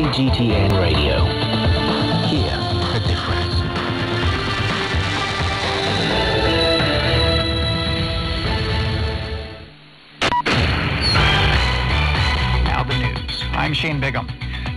CGTN Radio. Hear the difference. Now the news. I'm Shane Bigham.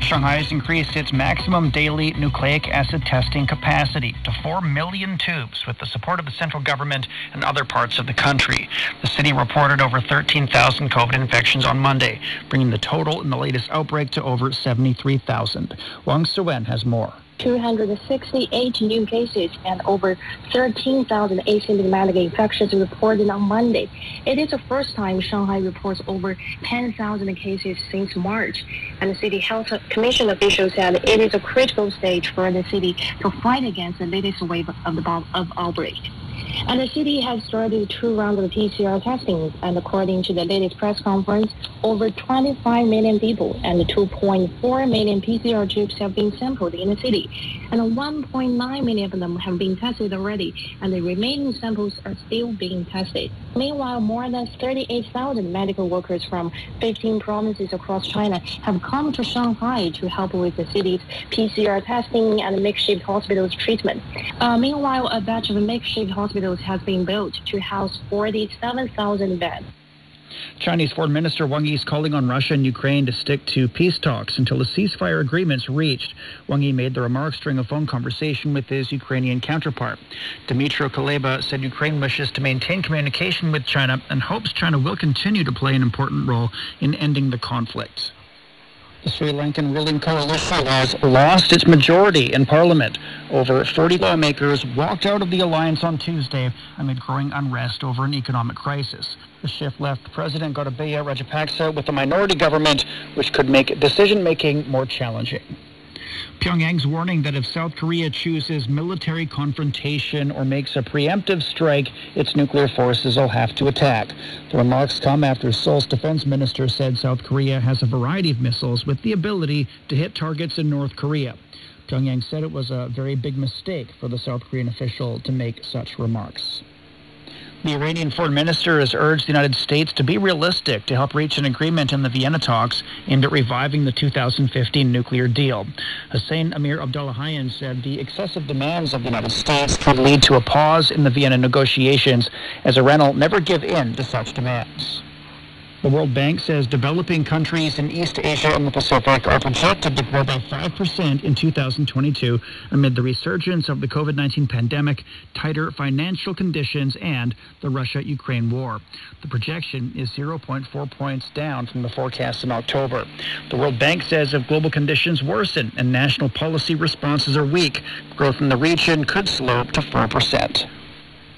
Shanghai has increased its maximum daily nucleic acid testing capacity to 4 million tubes with the support of the central government and other parts of the country. The city reported over 13,000 COVID infections on Monday, bringing the total in the latest outbreak to over 73,000. Wang Suen has more. 268 new cases and over 13,000 asymptomatic infections reported on Monday. It is the first time Shanghai reports over 10,000 cases since March. And the City Health Commission officials said it is a critical stage for the city to fight against the latest wave of outbreak. And the city has started 2 rounds of PCR testing, and according to the latest press conference, over 25 million people and 2.4 million PCR tubes have been sampled in the city, and 1.9 million of them have been tested already, and the remaining samples are still being tested. Meanwhile, more than 38,000 medical workers from 15 provinces across China have come to Shanghai to help with the city's PCR testing and makeshift hospitals treatment. Meanwhile, a batch of makeshift hospitals has been built to house 47,000 beds. Chinese Foreign Minister Wang Yi is calling on Russia and Ukraine to stick to peace talks until the ceasefire agreement's reached. Wang Yi made the remarks during a phone conversation with his Ukrainian counterpart. Dmytro Kuleba said Ukraine wishes to maintain communication with China and hopes China will continue to play an important role in ending the conflict. The Sri Lankan ruling coalition has lost its majority in parliament. Over 40 lawmakers walked out of the alliance on Tuesday amid growing unrest over an economic crisis. The shift left President Gotabaya Rajapaksa with a minority government, which could make decision-making more challenging. Pyongyang's warning that if South Korea chooses military confrontation or makes a preemptive strike, its nuclear forces will have to attack. The remarks come after Seoul's defense minister said South Korea has a variety of missiles with the ability to hit targets in North Korea. Pyongyang said it was a very big mistake for the South Korean official to make such remarks. The Iranian foreign minister has urged the United States to be realistic to help reach an agreement in the Vienna talks aimed at reviving the 2015 nuclear deal. Hussein Amir Abdullahian said the excessive demands of the United States could lead to a pause in the Vienna negotiations, as Iran will never give in to such demands. The World Bank says developing countries in East Asia and the Pacific are projected to grow by 5% in 2022 amid the resurgence of the COVID-19 pandemic, tighter financial conditions, and the Russia-Ukraine war. The projection is 0.4 points down from the forecast in October. The World Bank says if global conditions worsen and national policy responses are weak, growth in the region could slow to 4%.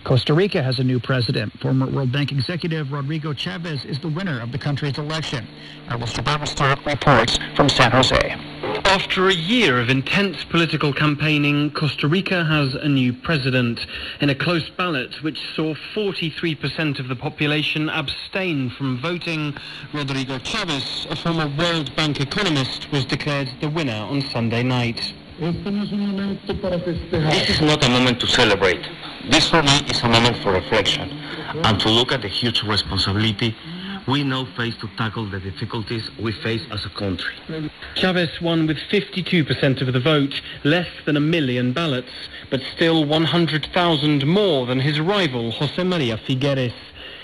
Costa Rica has a new president. Former World Bank executive Rodrigo Chavez is the winner of the country's election. Our Mr. reports from San Jose. After a year of intense political campaigning, Costa Rica has a new president. In a close ballot which saw 43% of the population abstain from voting, Rodrigo Chavez, a former World Bank economist, was declared the winner on Sunday night. This is not a moment to celebrate. This for me is a moment for reflection and to look at the huge responsibility we now face to tackle the difficulties we face as a country. Chavez won with 52% of the vote, less than 1 million ballots, but still 100,000 more than his rival, José María Figueres.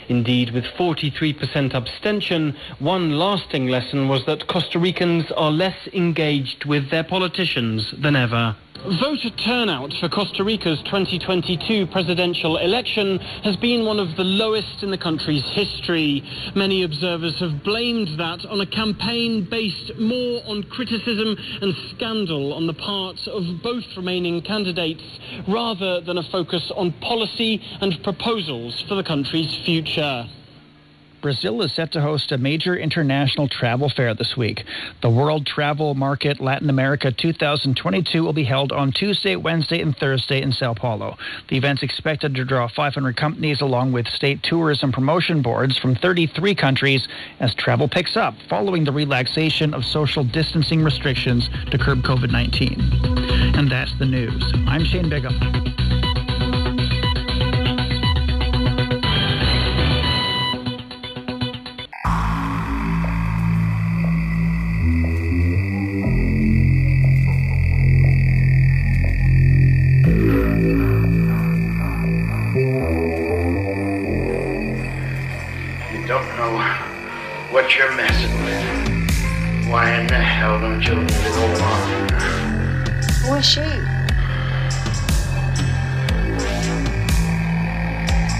Indeed, with 43% abstention, one lasting lesson was that Costa Ricans are less engaged with their politicians than ever. Voter turnout for Costa Rica's 2022 presidential election has been one of the lowest in the country's history. Many observers have blamed that on a campaign based more on criticism and scandal on the part of both remaining candidates, rather than a focus on policy and proposals for the country's future. Brazil is set to host a major international travel fair this week. The World Travel Market Latin America 2022 will be held on Tuesday, Wednesday, and Thursday in Sao Paulo. The event's expected to draw 500 companies along with state tourism promotion boards from 33 countries as travel picks up following the relaxation of social distancing restrictions to curb COVID-19. And that's the news. I'm Shane Bigham. don't know what you're messing with. Why in the hell don't you leave it alone? Who is she?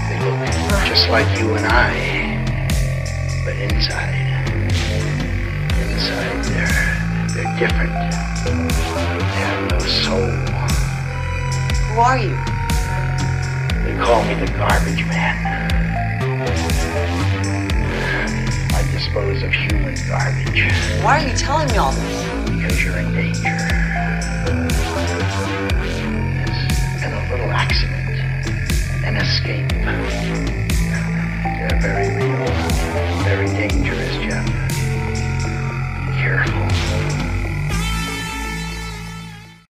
They look just like you and I, but inside they're different. They have no soul. Who are you? They call me the garbage man. I dispose of human garbage. Why are you telling me all this? Because you're in danger. There's been a little accident, an escape. They're very real, very dangerous, Jack.